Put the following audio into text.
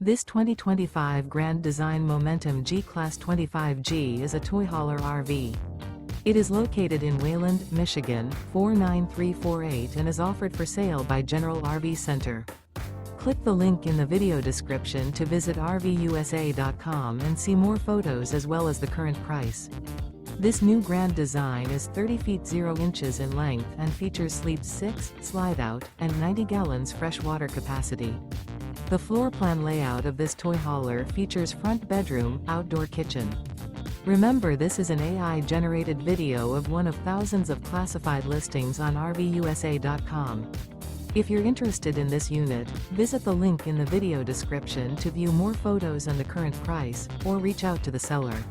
This 2025 Grand Design Momentum G-Class 25G is a toy hauler RV. It is located in Wayland, Michigan, 49348 and is offered for sale by General RV Center. Click the link in the video description to visit RVUSA.com and see more photos as well as the current price. This new grand design is 30 feet 0 inches in length and features sleep 6, slide-out, and 90 gallons fresh water capacity. The floor plan layout of this toy hauler features front bedroom, outdoor kitchen. Remember, this is an AI-generated video of one of thousands of classified listings on RVUSA.com. If you're interested in this unit, visit the link in the video description to view more photos and the current price, or reach out to the seller.